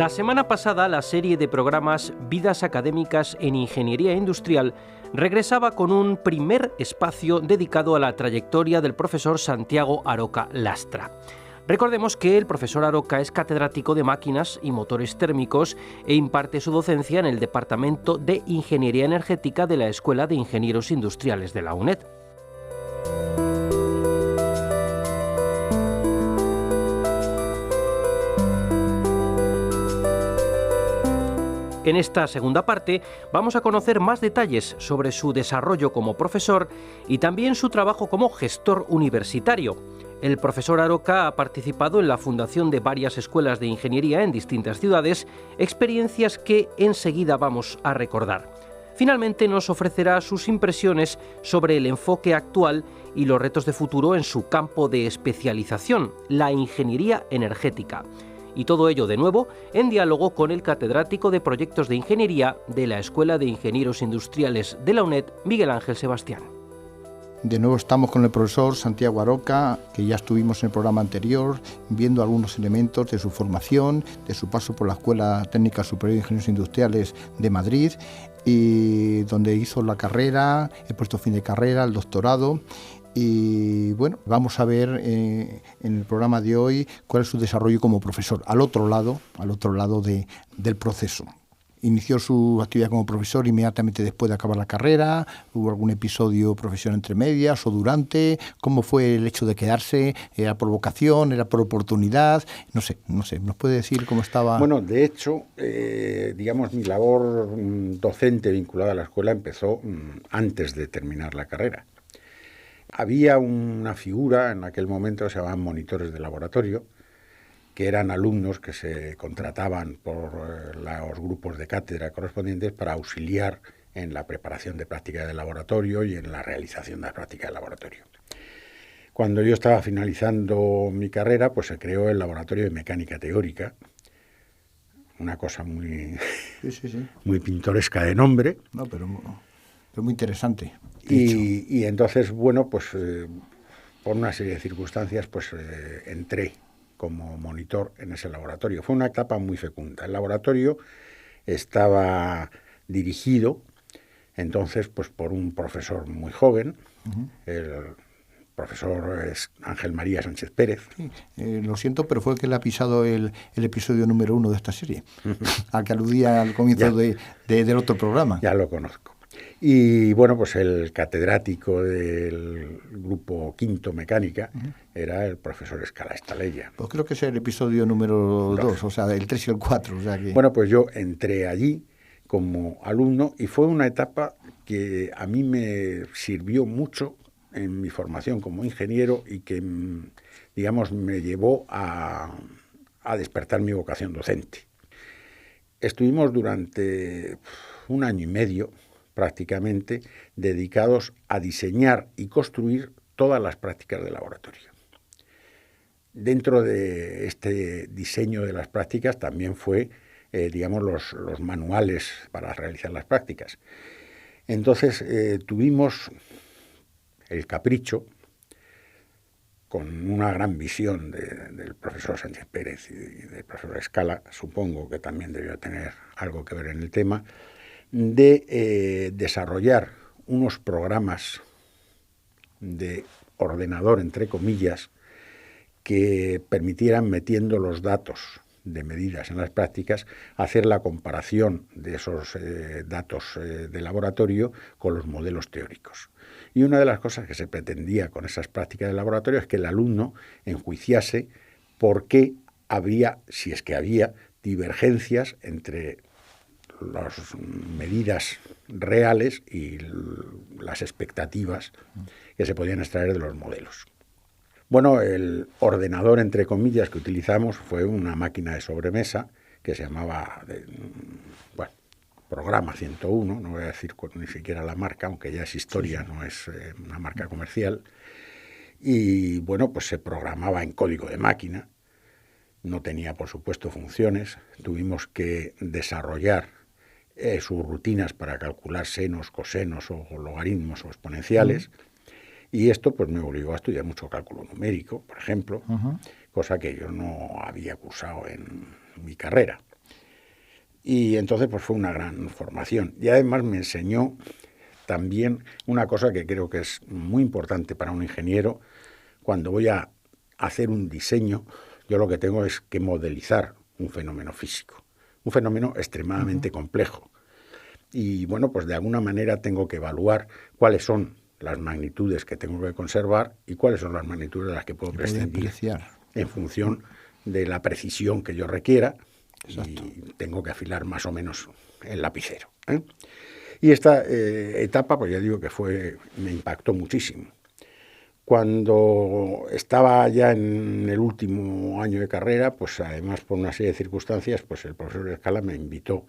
La semana pasada, la serie de programas Vidas Académicas en Ingeniería Industrial regresaba con un primer espacio dedicado a la trayectoria del profesor Santiago Aroca Lastra. Recordemos que el profesor Aroca es catedrático de máquinas y motores térmicos e imparte su docencia en el Departamento de Ingeniería Energética de la Escuela de Ingenieros Industriales de la UNED. En esta segunda parte vamos a conocer más detalles sobre su desarrollo como profesor y también su trabajo como gestor universitario. El profesor Aroca ha participado en la fundación de varias escuelas de ingeniería en distintas ciudades, experiencias que enseguida vamos a recordar. Finalmente nos ofrecerá sus impresiones sobre el enfoque actual y los retos de futuro en su campo de especialización, la ingeniería energética. Y todo ello, de nuevo, en diálogo con el catedrático de Proyectos de Ingeniería de la Escuela de Ingenieros Industriales de la UNED, Miguel Ángel Sebastián. De nuevo estamos con el profesor Santiago Aroca, que ya estuvimos en el programa anterior, viendo algunos elementos de su formación, de su paso por la Escuela Técnica Superior de Ingenieros Industriales de Madrid, y donde hizo la carrera, el puesto fin de carrera, el doctorado. Y bueno, vamos a ver en el programa de hoy cuál es su desarrollo como profesor, al otro lado del proceso. Inició su actividad como profesor inmediatamente después de acabar la carrera. ¿Hubo algún episodio profesional entre medias o durante? ¿Cómo fue el hecho de quedarse? ¿Era por vocación? ¿Era por oportunidad? No sé. ¿Nos puede decir cómo estaba? Bueno, de hecho, mi labor docente vinculada a la escuela empezó antes de terminar la carrera. Había una figura en aquel momento que se llamaban monitores de laboratorio, que eran alumnos que se contrataban por los grupos de cátedra correspondientes para auxiliar en la preparación de prácticas de laboratorio y en la realización de las prácticas de laboratorio. Cuando yo estaba finalizando mi carrera, pues se creó el Laboratorio de Mecánica Teórica, una cosa muy pintoresca de nombre. No, pero muy interesante. Y entonces, bueno, pues por una serie de circunstancias, pues entré como monitor en ese laboratorio. Fue una etapa muy fecunda. El laboratorio estaba dirigido entonces pues por un profesor muy joven, el profesor es Ángel María Sánchez Pérez. Sí, lo siento, pero fue el que le ha pisado el episodio número 1 de esta serie, al que aludía al comienzo del otro programa. Ya lo conozco. Y bueno, pues el catedrático del grupo Quinto Mecánica era el profesor Escala Estaleya. Pues creo que es el episodio número 2, o sea, el 3 y el 4. O sea que... Bueno, pues yo entré allí como alumno y fue una etapa que a mí me sirvió mucho en mi formación como ingeniero y que, digamos, me llevó a despertar mi vocación docente. Estuvimos durante un año y medio prácticamente dedicados a diseñar y construir todas las prácticas de laboratorio. Dentro de este diseño de las prácticas también fue, los manuales para realizar las prácticas. Entonces tuvimos el capricho, con una gran visión del profesor Sánchez Pérez y del profesor Escala, supongo que también debió tener algo que ver en el tema, de desarrollar unos programas de ordenador, entre comillas, que permitieran, metiendo los datos de medidas en las prácticas, hacer la comparación de esos datos de laboratorio con los modelos teóricos. Y una de las cosas que se pretendía con esas prácticas de laboratorio es que el alumno enjuiciase por qué había, si es que había, divergencias entre las medidas reales y las expectativas que se podían extraer de los modelos. Bueno, el ordenador, entre comillas, que utilizamos fue una máquina de sobremesa que se llamaba, Programa 101, no voy a decir ni siquiera la marca, aunque ya es historia, no es una marca comercial. Y bueno, pues se programaba en código de máquina, no tenía, por supuesto, funciones. Tuvimos que desarrollar sus rutinas para calcular senos, cosenos o logaritmos o exponenciales. Y esto pues me obligó a estudiar mucho cálculo numérico, por ejemplo, cosa que yo no había cursado en mi carrera. Y entonces pues fue una gran formación. Y además me enseñó también una cosa que creo que es muy importante para un ingeniero. Cuando voy a hacer un diseño, yo lo que tengo es que modelizar un fenómeno físico, un fenómeno extremadamente complejo. Y bueno, pues de alguna manera tengo que evaluar cuáles son las magnitudes que tengo que conservar y cuáles son las magnitudes de las que puedo prescindir en función de la precisión que yo requiera. Exacto. Y tengo que afilar más o menos el lapicero, ¿eh? Y esta etapa, pues ya digo que me impactó muchísimo. Cuando estaba ya en el último año de carrera, pues además por una serie de circunstancias, pues el profesor Escala me invitó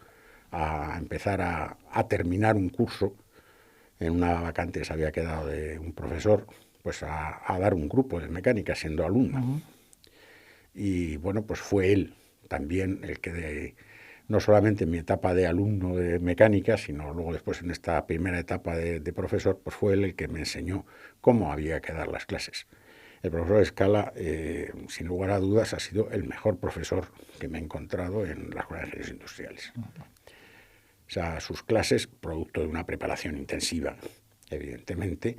a empezar a terminar un curso en una vacante que se había quedado de un profesor, pues a dar un grupo de mecánica siendo alumno. Uh-huh. Y bueno, pues fue él también el que no solamente en mi etapa de alumno de mecánica, sino luego después en esta primera etapa de profesor, pues fue él el que me enseñó cómo había que dar las clases. El profesor Escala, sin lugar a dudas, ha sido el mejor profesor que me he encontrado en la Escuela de Ingenieros Industriales. O sea, sus clases, producto de una preparación intensiva, evidentemente,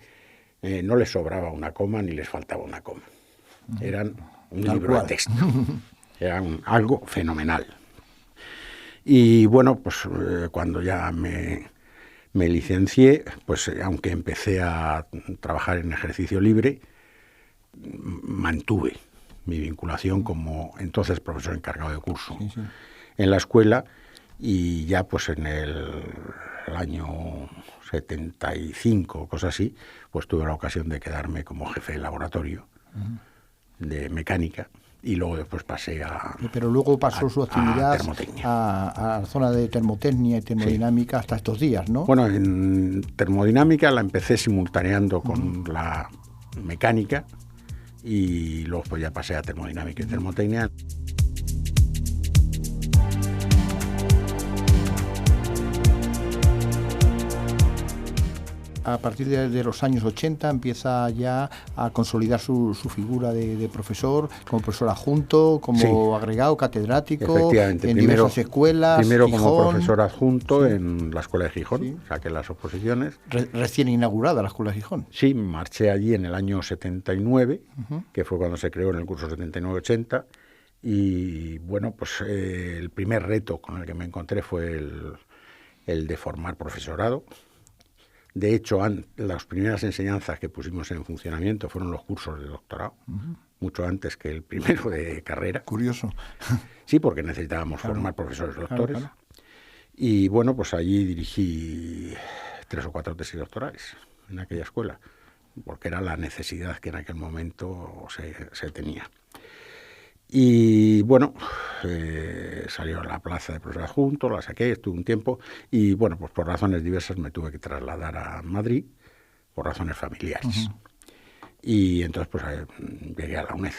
no les sobraba una coma ni les faltaba una coma. Eran un libro de texto. Eran algo fenomenal. Y bueno, pues cuando ya me licencié, pues aunque empecé a trabajar en ejercicio libre, mantuve mi vinculación como entonces profesor encargado de curso en la escuela, y ya pues en el año 75, cosas así, pues tuve la ocasión de quedarme como jefe de laboratorio de mecánica. Y luego después pasé a... Pero luego pasó su actividad a la zona de termotecnia y termodinámica hasta estos días, ¿no? Bueno, en termodinámica la empecé simultaneando con la mecánica y luego pues ya pasé a termodinámica y termotecnia. A partir de los años 80 empieza ya a consolidar su figura de profesor, como profesor adjunto, como agregado catedrático en diversas escuelas. Primero Gijón, como profesor adjunto en la Escuela de Gijón, saqué las oposiciones. Recién inaugurada la Escuela de Gijón. Sí, marché allí en el año 79, que fue cuando se creó en el curso 79-80, y bueno, pues el primer reto con el que me encontré fue el de formar profesorado. De hecho, las primeras enseñanzas que pusimos en funcionamiento fueron los cursos de doctorado, mucho antes que el primero de carrera. Curioso. Sí, porque necesitábamos formar profesores doctores. Claro. Y bueno, pues allí dirigí 3 o 4 tesis doctorales en aquella escuela, porque era la necesidad que en aquel momento se tenía. Y bueno, salió a la plaza de profesor adjunto, la saqué, estuve un tiempo y bueno, pues por razones diversas me tuve que trasladar a Madrid, por razones familiares. Y entonces pues llegué a la UNED.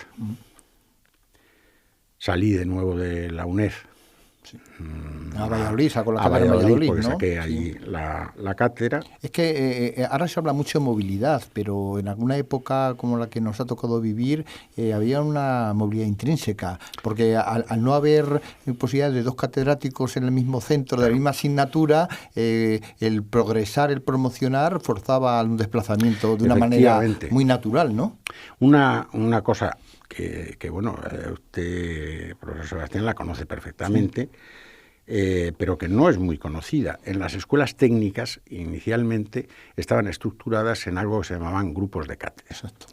Salí de nuevo de la UNED. Sí. A Valladolid, con la cátedra de Valladolid, porque ¿no? Saqué allí la cátedra. Es que ahora se habla mucho de movilidad, pero en alguna época como la que nos ha tocado vivir, había una movilidad intrínseca, porque al no haber posibilidad de 2 catedráticos en el mismo centro, de la misma asignatura, el progresar, el promocionar, forzaba un desplazamiento de una manera muy natural, ¿no? Una cosa que bueno, usted, profesor Sebastián, la conoce perfectamente, pero que no es muy conocida. En las escuelas técnicas, inicialmente, estaban estructuradas en algo que se llamaban grupos de cátedra. Exacto.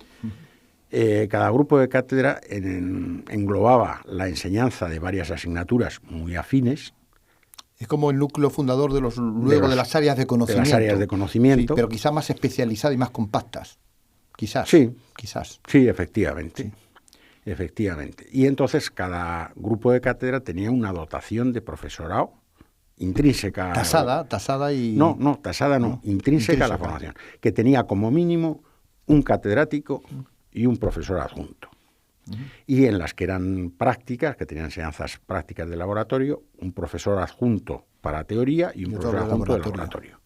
Cada grupo de cátedra englobaba la enseñanza de varias asignaturas muy afines. Es como el núcleo fundador de las áreas de conocimiento. De las áreas de conocimiento. Sí, pero quizás más especializadas y más compactas. Quizás. Sí. Quizás. Sí, efectivamente. Sí. Efectivamente. Y entonces cada grupo de cátedra tenía una dotación de profesorado intrínseca. Tasada y... No, tasada no, intrínseca a la formación, que tenía como mínimo un catedrático y un profesor adjunto. Y en las que eran prácticas, que tenían enseñanzas prácticas de laboratorio, un profesor adjunto para teoría y un profesor adjunto de laboratorio.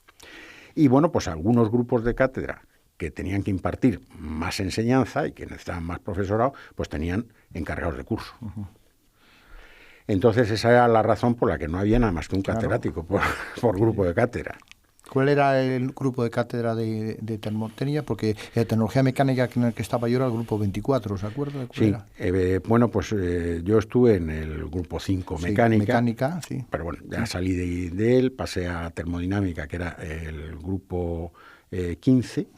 Y bueno, pues algunos grupos de cátedra que tenían que impartir más enseñanza y que necesitaban más profesorado, pues tenían encargados de curso. Entonces esa era la razón por la que no había nada más que un catedrático por grupo de cátedra. ¿Cuál era el grupo de cátedra de termotécnica? Porque la tecnología mecánica en el que estaba yo era el grupo 24, ¿se acuerda de cuál era? Bueno, pues yo estuve en el grupo 5 mecánica, sí. Pero bueno, ya salí de él, pasé a termodinámica, que era el grupo 15,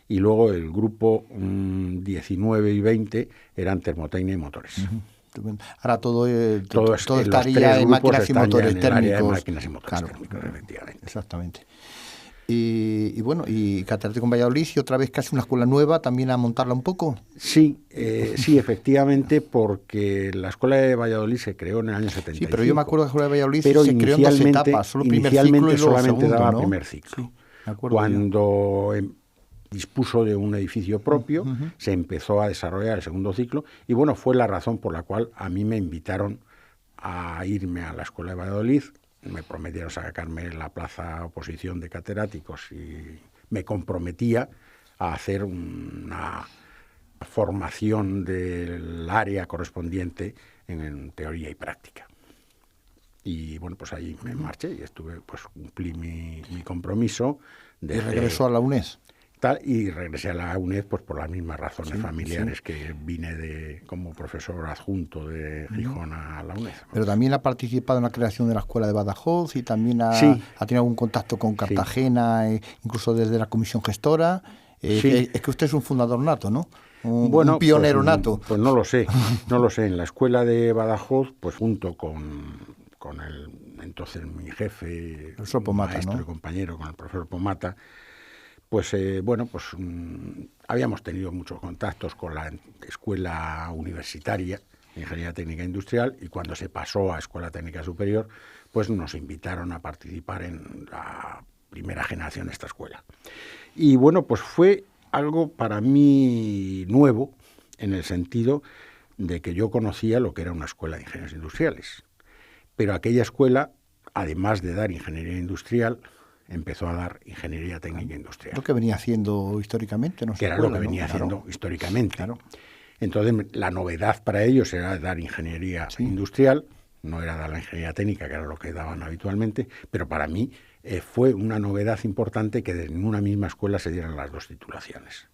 y luego el grupo 19 y 20 eran termotecnia y motores. Ahora todo estaría en máquinas y motores térmicos. Máquinas y motores térmicos, efectivamente. Exactamente. Y bueno, y catedrático en Valladolid, y otra vez casi una escuela nueva, también a montarla un poco. Sí, efectivamente, porque la escuela de Valladolid se creó en el año 75. Sí, pero yo me acuerdo que la escuela de Valladolid se creó en 2 etapas, solo primer ciclo y luego solamente segundo, daba ¿no? primer ciclo. Sí, me acuerdo. Cuando dispuso de un edificio propio, se empezó a desarrollar el segundo ciclo, y bueno, fue la razón por la cual a mí me invitaron a irme a la escuela de Valladolid. Me prometieron sacarme la plaza oposición de catedráticos y me comprometía a hacer una formación del área correspondiente en teoría y práctica. Y bueno, pues ahí me marché y cumplí mi compromiso. ¿Y regresó a la UNED? Y regresé a la UNED pues por las mismas razones familiares que vine como profesor adjunto de Gijón a la UNED. Pero también ha participado en la creación de la Escuela de Badajoz y también ha tenido algún contacto con Cartagena, incluso desde la comisión gestora. Es que usted es un fundador nato, ¿no? Un pionero nato. Pues no lo sé. En la Escuela de Badajoz, pues junto con el entonces mi jefe, el profesor Pomata, maestro y compañero, con el profesor Pomata, habíamos tenido muchos contactos con la escuela universitaria de Ingeniería Técnica Industrial, y cuando se pasó a Escuela Técnica Superior, pues nos invitaron a participar en la primera generación de esta escuela. Y bueno, pues fue algo para mí nuevo, en el sentido de que yo conocía lo que era una escuela de ingenieros industriales. Pero aquella escuela, además de dar ingeniería industrial, empezó a dar ingeniería técnica industrial. Lo que venía haciendo históricamente, ¿no? Que era lo que venía haciendo históricamente. Claro. Entonces, la novedad para ellos era dar ingeniería industrial, no era dar la ingeniería técnica, que era lo que daban habitualmente, pero para mí fue una novedad importante que en una misma escuela se dieran las dos titulaciones.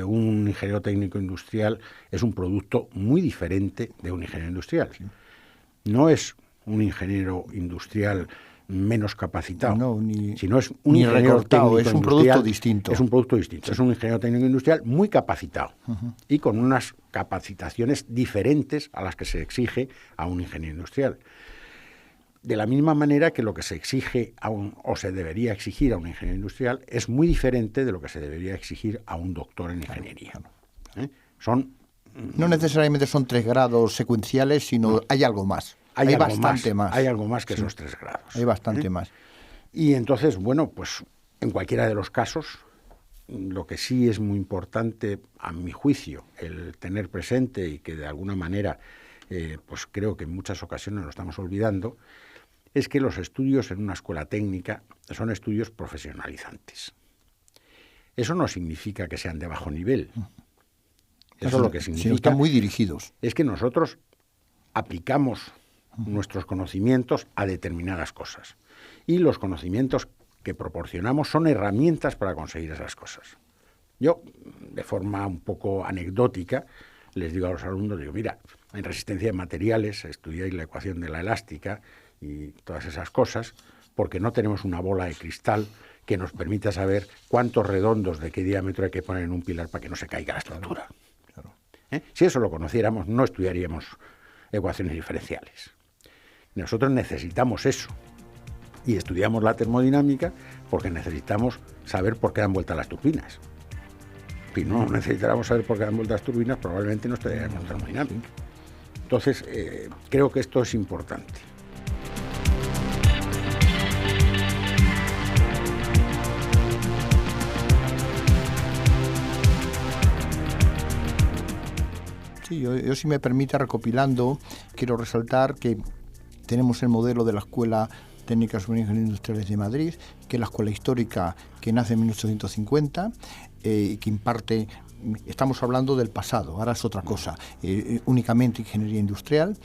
Un ingeniero técnico industrial es un producto muy diferente de un ingeniero industrial. No es un ingeniero industrial menos capacitado, sino es un ingeniero técnico es un producto distinto. Es un producto distinto. Es un ingeniero técnico industrial muy capacitado y con unas capacitaciones diferentes a las que se exige a un ingeniero industrial. De la misma manera que lo que se exige o se debería exigir a un ingeniero industrial es muy diferente de lo que se debería exigir a un doctor en ingeniería. No necesariamente son 3 grados secuenciales, sino hay algo más. Hay bastante más. Hay algo más que esos 3 grados. Hay bastante más. Y entonces, pues en cualquiera de los casos, lo que sí es muy importante, a mi juicio, el tener presente, y que de alguna manera, pues creo que en muchas ocasiones lo estamos olvidando, es que los estudios en una escuela técnica son estudios profesionalizantes. Eso no significa que sean de bajo nivel. Eso lo que significa están muy dirigidos. Es que nosotros aplicamos nuestros conocimientos a determinadas cosas. Y los conocimientos que proporcionamos son herramientas para conseguir esas cosas. Yo, de forma un poco anecdótica, les digo a los alumnos, mira, en resistencia de materiales estudiáis la ecuación de la elástica y todas esas cosas, porque no tenemos una bola de cristal que nos permita saber cuántos redondos de qué diámetro hay que poner en un pilar para que no se caiga la estructura. Claro. Si eso lo conociéramos, no estudiaríamos ecuaciones diferenciales. Nosotros necesitamos eso. Y estudiamos la termodinámica porque necesitamos saber por qué dan vueltas las turbinas. Si no necesitáramos saber por qué dan vueltas las turbinas, probablemente no estudiaríamos termodinámica. Entonces, creo que esto es importante. Sí, yo si me permite, recopilando, quiero resaltar que tenemos el modelo de la escuela Técnica Superior de Ingeniería Industriales de Madrid, que es la escuela histórica que nace en 1850 y que imparte. Estamos hablando del pasado, ahora es otra cosa, únicamente ingeniería industrial.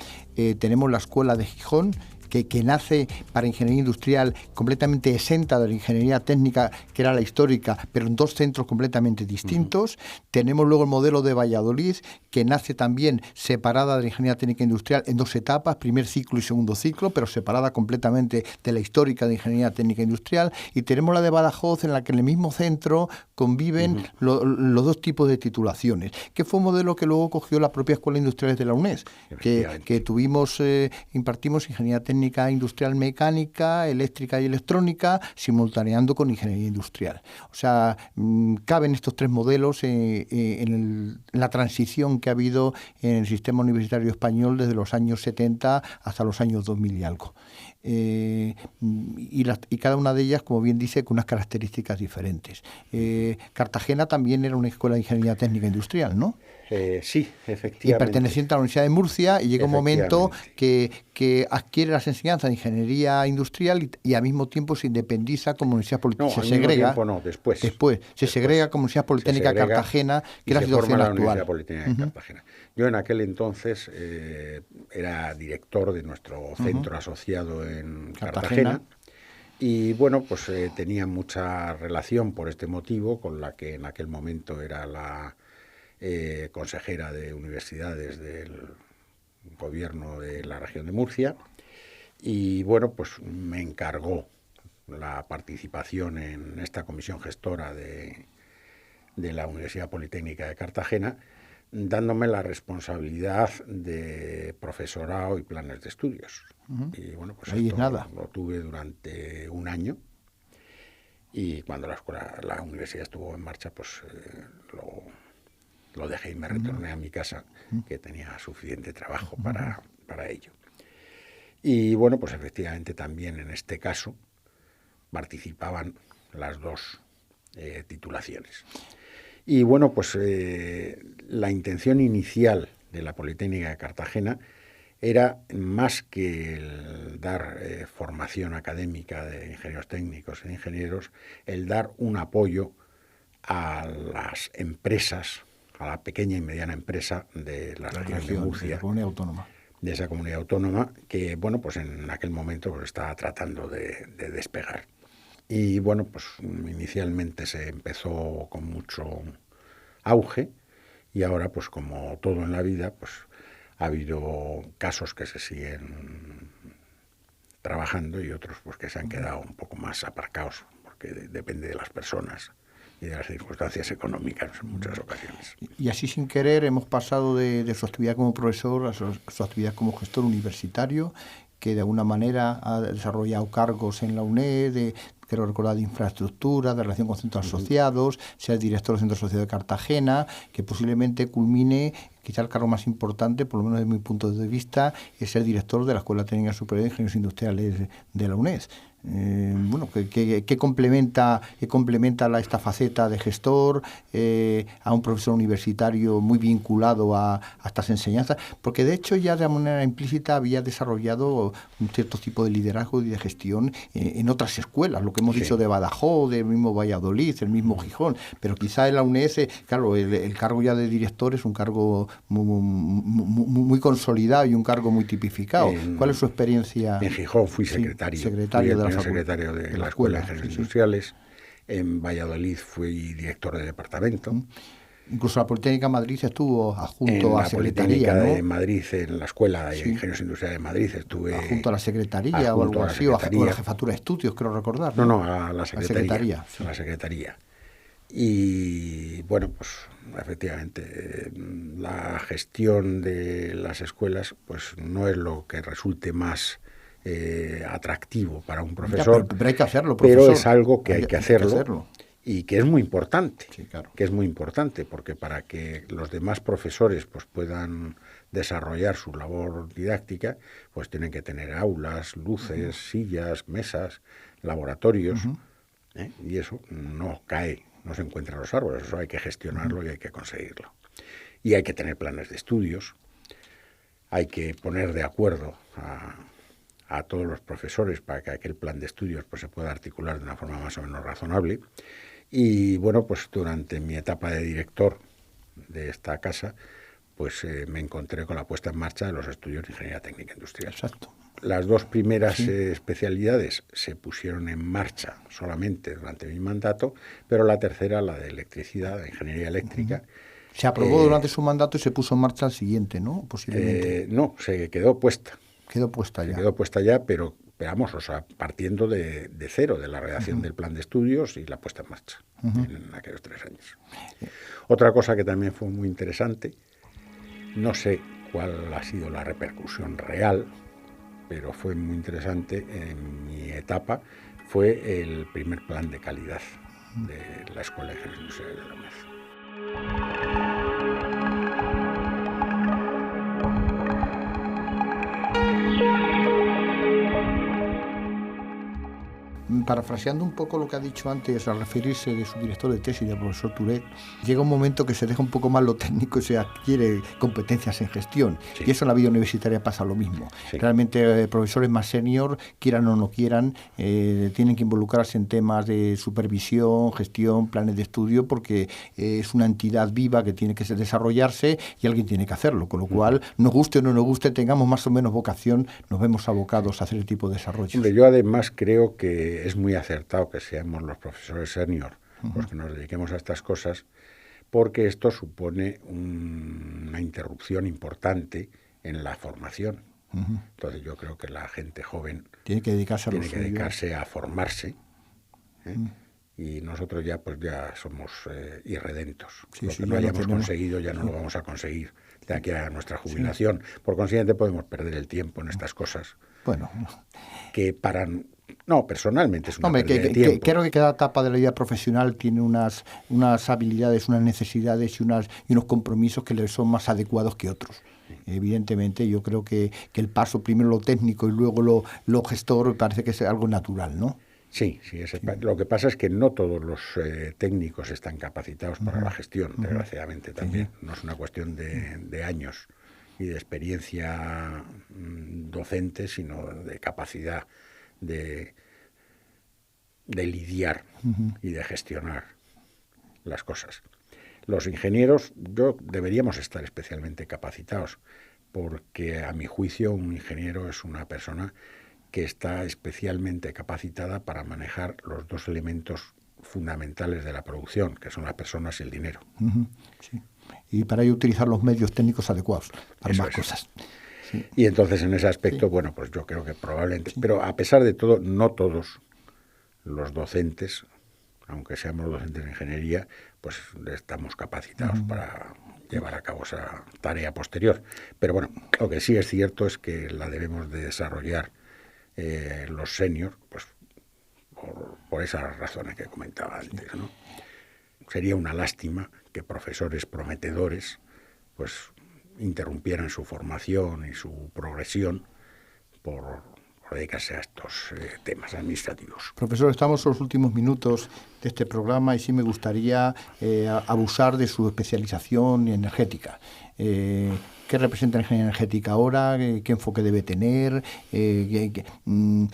Tenemos la Escuela de Gijón, que nace para ingeniería industrial completamente exenta de la ingeniería técnica, que era la histórica, pero en dos centros completamente distintos. Tenemos luego el modelo de Valladolid, que nace también separada de la ingeniería técnica industrial en dos etapas, primer ciclo y segundo ciclo, pero separada completamente de la histórica de ingeniería técnica industrial. Y tenemos la de Badajoz, en la que en el mismo centro conviven los dos tipos de titulaciones, que fue un modelo que luego cogió la propia Escuela Industriales de la UNED, que impartimos ingeniería técnica industrial mecánica, eléctrica y electrónica, simultaneando con ingeniería industrial. O sea, caben estos tres modelos en la transición que ha habido en el sistema universitario español desde los años 70 hasta los años 2000 y algo. Y cada una de ellas, como bien dice, con unas características diferentes. Cartagena también era una escuela de ingeniería técnica industrial, ¿no? Sí, efectivamente. Y perteneciente a la Universidad de Murcia, y llega un momento que adquiere las enseñanzas de ingeniería industrial y al mismo tiempo se independiza como Universidad Politécnica. No, se segrega. Después. Se segrega como Universidad Politécnica de Cartagena, que es la situación actual. Universidad Politécnica de Cartagena. Yo en aquel entonces era director de nuestro centro asociado en Cartagena. Y bueno, pues tenía mucha relación por este motivo con la que en aquel momento era la consejera de universidades del gobierno de la región de Murcia, y bueno, pues me encargó la participación en esta comisión gestora de la Universidad Politécnica de Cartagena, dándome la responsabilidad de profesorado y planes de estudios. Y bueno, pues ahí esto nada. Lo tuve durante un año, y cuando la universidad estuvo en marcha, pues lo dejé y me retorné a mi casa, que tenía suficiente trabajo para ello. Y bueno, pues efectivamente también en este caso participaban las dos titulaciones. Y bueno, pues la intención inicial de la Politécnica de Cartagena era, más que el dar formación académica de ingenieros técnicos e ingenieros, el dar un apoyo a las empresas, a la pequeña y mediana empresa de la región de Murcia, de esa comunidad autónoma, que bueno, pues en aquel momento pues estaba tratando de despegar. Y bueno, pues inicialmente se empezó con mucho auge, y ahora, pues como todo en la vida, pues ha habido casos que se siguen trabajando y otros pues que se han quedado un poco más aparcados, porque depende de las personas y de las circunstancias económicas en muchas ocasiones. Y así, sin querer, hemos pasado de su actividad como profesor a su actividad como gestor universitario, que de alguna manera ha desarrollado cargos en la UNED, quiero recordar, de infraestructura, de relación con centros asociados, ser director del Centro Asociado de Cartagena, que posiblemente culmine, quizá el cargo más importante, por lo menos desde mi punto de vista, es ser director de la Escuela Técnica Superior de Ingenieros Industriales de la UNED. Bueno, que complementa esta faceta de gestor a un profesor universitario muy vinculado a estas enseñanzas, porque de hecho ya de manera implícita había desarrollado un cierto tipo de liderazgo y de gestión en otras escuelas, lo que hemos dicho de Badajoz, del mismo Valladolid, el mismo Gijón, pero quizá en la UNED, claro, el cargo ya de director es un cargo muy consolidado y un cargo muy tipificado. ¿Cuál es su experiencia? En Gijón fui secretario secretario de la Escuela de Ingenieros Industriales. En Valladolid fui director de departamento. Incluso la Politécnica de Madrid estuvo adjunto a la Secretaría, ¿no? En la Politécnica de Madrid, en la Escuela de Ingenieros Industriales de Madrid, estuve adjunto a la Secretaría o algo así, o a la Jefatura de Estudios, creo recordar. No, a la Secretaría. A la Secretaría. Y bueno, pues efectivamente la gestión de las escuelas pues no es lo que resulte más atractivo para un profesor, pero hay que hacerlo, profesor. Pero es algo que hay que hacerlo. Y que es muy importante, claro. Que es muy importante, porque para que los demás profesores pues puedan desarrollar su labor didáctica, pues tienen que tener aulas, luces, sillas, mesas, laboratorios, y eso no cae, no se encuentra en los árboles, eso hay que gestionarlo y hay que conseguirlo. Y hay que tener planes de estudios, hay que poner de acuerdo a a todos los profesores para que aquel plan de estudios pues, se pueda articular de una forma más o menos razonable. Y bueno, pues durante mi etapa de director de esta casa, pues me encontré con la puesta en marcha de los estudios de Ingeniería Técnica Industrial. Exacto. Las dos primeras especialidades se pusieron en marcha solamente durante mi mandato, pero la tercera, la de electricidad, de Ingeniería Eléctrica. Se aprobó durante su mandato y se puso en marcha al siguiente, ¿no? Posiblemente. No, se quedó puesta. Quedó puesta ya. Se quedó puesta ya, pero vamos, o sea, partiendo de cero, de la redacción del plan de estudios y la puesta en marcha en aquellos 3 años. Otra cosa que también fue muy interesante, no sé cuál ha sido la repercusión real, pero fue muy interesante en mi etapa, fue el primer plan de calidad de la Escuela de Ingeniería Industrial de la UNED. Parafraseando un poco lo que ha dicho antes al referirse de su director de tesis, del profesor Turet, llega un momento que se deja un poco más lo técnico y se adquiere competencias en gestión. Sí. Y eso en la vida universitaria pasa lo mismo. Sí. Realmente profesores más senior, quieran o no quieran, tienen que involucrarse en temas de supervisión, gestión, planes de estudio, porque es una entidad viva que tiene que desarrollarse y alguien tiene que hacerlo. Con lo cual, nos guste o no nos guste, tengamos más o menos vocación, nos vemos abocados a hacer el tipo de desarrollos. Hombre, yo además creo que es muy acertado que seamos los profesores senior los que nos dediquemos a estas cosas, porque esto supone una interrupción importante en la formación. Entonces yo creo que la gente joven tiene que dedicarse a formarse, y nosotros ya somos irredentos. Lo que no hayamos conseguido ya no lo vamos a conseguir de aquí a nuestra jubilación. Por consiguiente podemos perder el tiempo en estas cosas. Bueno, que no, personalmente es una pérdida de tiempo. Creo que cada etapa de la vida profesional tiene unas habilidades, unas necesidades y unos compromisos que le son más adecuados que otros. Evidentemente, yo creo que el paso primero lo técnico y luego lo gestor parece que es algo natural, ¿no? Sí. Lo que pasa es que no todos los técnicos están capacitados para la gestión, desgraciadamente también. No es una cuestión de años y de experiencia docente, sino de capacidad de lidiar y de gestionar las cosas. Los ingenieros, deberíamos estar especialmente capacitados, porque a mi juicio un ingeniero es una persona que está especialmente capacitada para manejar los dos elementos fundamentales de la producción, que son las personas y el dinero. Sí. Y para ello utilizar los medios técnicos adecuados para más cosas. Sí. Y entonces en ese aspecto, bueno, pues yo creo que probablemente, pero a pesar de todo, no todos los docentes, aunque seamos docentes de ingeniería, pues estamos capacitados para llevar a cabo esa tarea posterior. Pero bueno, lo que sí es cierto es que la debemos de desarrollar los seniors, pues por esas razones que comentaba antes, ¿no? Sería una lástima que profesores prometedores pues interrumpieran su formación y su progresión por dedicarse a estos temas administrativos. Profesor, estamos en los últimos minutos de este programa y sí me gustaría abusar de su especialización energética. ¿Qué representa la ingeniería energética ahora? ¿Qué enfoque debe tener? Con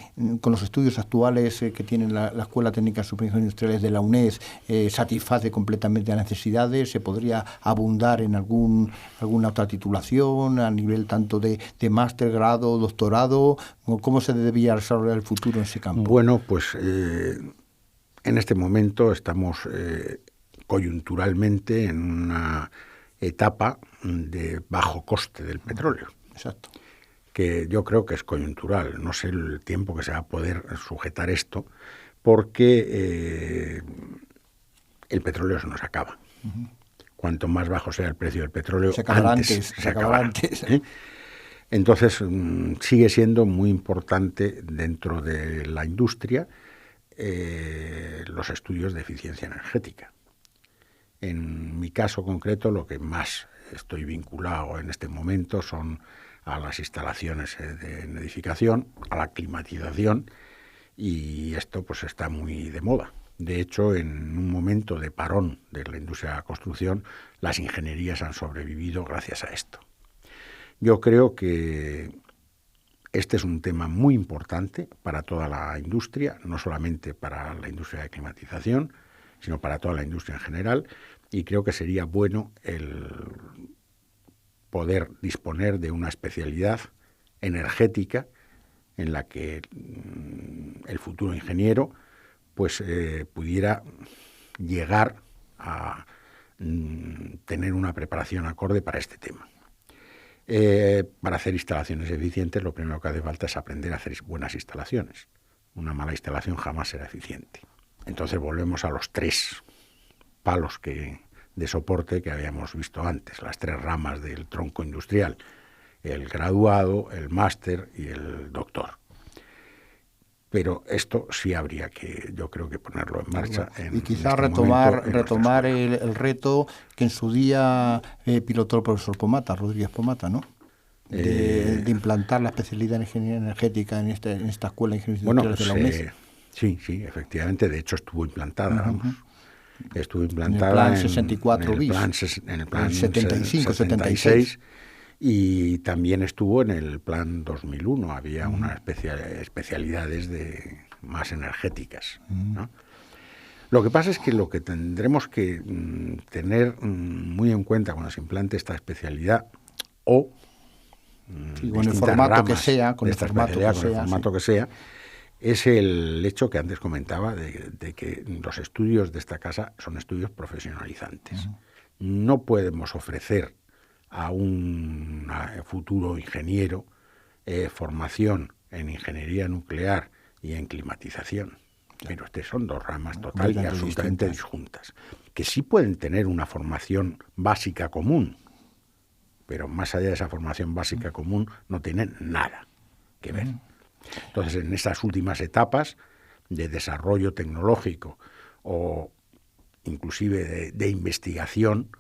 los estudios actuales que tiene la Escuela Técnica Superior de Industriales de la UNED, ¿satisface completamente las necesidades? ¿Se podría abundar en alguna otra titulación a nivel tanto de máster, grado, doctorado? ¿Cómo se debía desarrollar el futuro en ese campo? Bueno, pues en este momento estamos coyunturalmente en una etapa de bajo coste del petróleo. Exacto. Que yo creo que es coyuntural. No sé el tiempo que se va a poder sujetar esto, porque el petróleo se nos acaba. Cuanto más bajo sea el precio del petróleo, se acabará antes. Entonces, sigue siendo muy importante dentro de la industria los estudios de eficiencia energética. En mi caso concreto, lo que más estoy vinculado en este momento son a las instalaciones en edificación, a la climatización, y esto pues está muy de moda. De hecho, en un momento de parón de la industria de la construcción, las ingenierías han sobrevivido gracias a esto. Yo creo que Este es un tema muy importante para toda la industria, no solamente para la industria de climatización, sino para toda la industria en general, y creo que sería bueno el poder disponer de una especialidad energética en la que el futuro ingeniero pues pudiera llegar a tener una preparación acorde para este tema. Para hacer instalaciones eficientes, lo primero que hace falta es aprender a hacer buenas instalaciones. Una mala instalación jamás será eficiente. Entonces volvemos a los 3 palos de soporte que habíamos visto antes, las 3 ramas del tronco industrial: el graduado, el máster y el doctor. Pero esto sí habría que, yo creo, que ponerlo en marcha. Y quizás retomar el reto que en su día pilotó el profesor Pomata, Rodríguez Pomata, ¿no? De implantar la especialidad en ingeniería energética en esta escuela de ingeniería industrial de la UNED. Sí, efectivamente. De hecho, estuvo implantada, vamos. Estuvo implantada en el plan 64 bis, en el plan 75-76. Y también estuvo en el plan 2001, había unas especialidades más energéticas, ¿no? Lo que pasa es que lo que tendremos que tener muy en cuenta cuando se implante esta especialidad, o con el formato que sea, es el hecho que antes comentaba de que los estudios de esta casa son estudios profesionalizantes. No podemos ofrecer a un futuro ingeniero formación en ingeniería nuclear y en climatización. Pero son 2 ramas total y absolutamente disjuntas, que sí pueden tener una formación básica común, pero más allá de esa formación básica común no tienen nada que ver. Entonces, en estas últimas etapas de desarrollo tecnológico o inclusive de investigación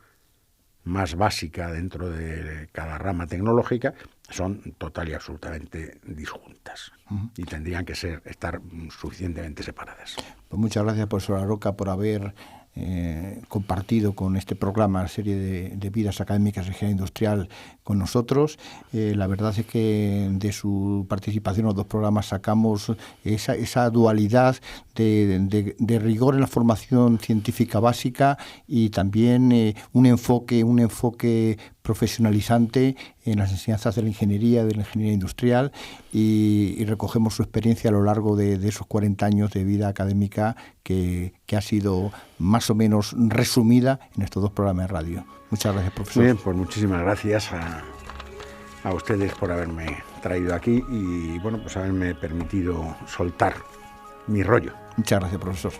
más básica dentro de cada rama tecnológica, son total y absolutamente disjuntas y tendrían que estar suficientemente separadas. Pues muchas gracias, profesor Aroca, por haber compartido con este programa la serie de vidas académicas de ingeniería industrial con nosotros. La verdad es que de su participación en los 2 programas sacamos esa dualidad de rigor en la formación científica básica y también un enfoque profesionalizante en las enseñanzas de la ingeniería industrial, y recogemos su experiencia a lo largo de esos 40 años de vida académica que ha sido más o menos resumida en estos 2 programas de radio. Muchas gracias, profesor. Muy bien, pues muchísimas gracias a ustedes por haberme traído aquí y bueno, pues haberme permitido soltar mi rollo. Muchas gracias, profesor.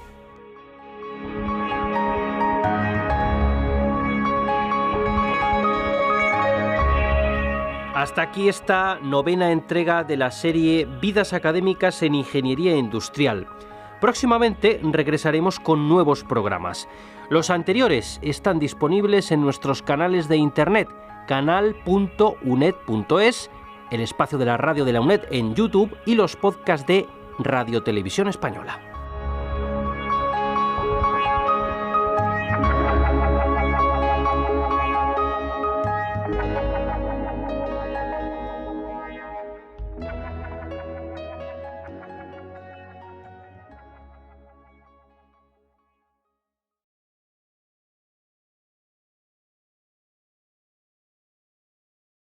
Hasta aquí esta 9ª entrega de la serie Vidas académicas en ingeniería industrial. Próximamente regresaremos con nuevos programas. Los anteriores están disponibles en nuestros canales de internet, canal.uned.es, el espacio de la radio de la UNED en YouTube y los podcasts de Radio Televisión Española.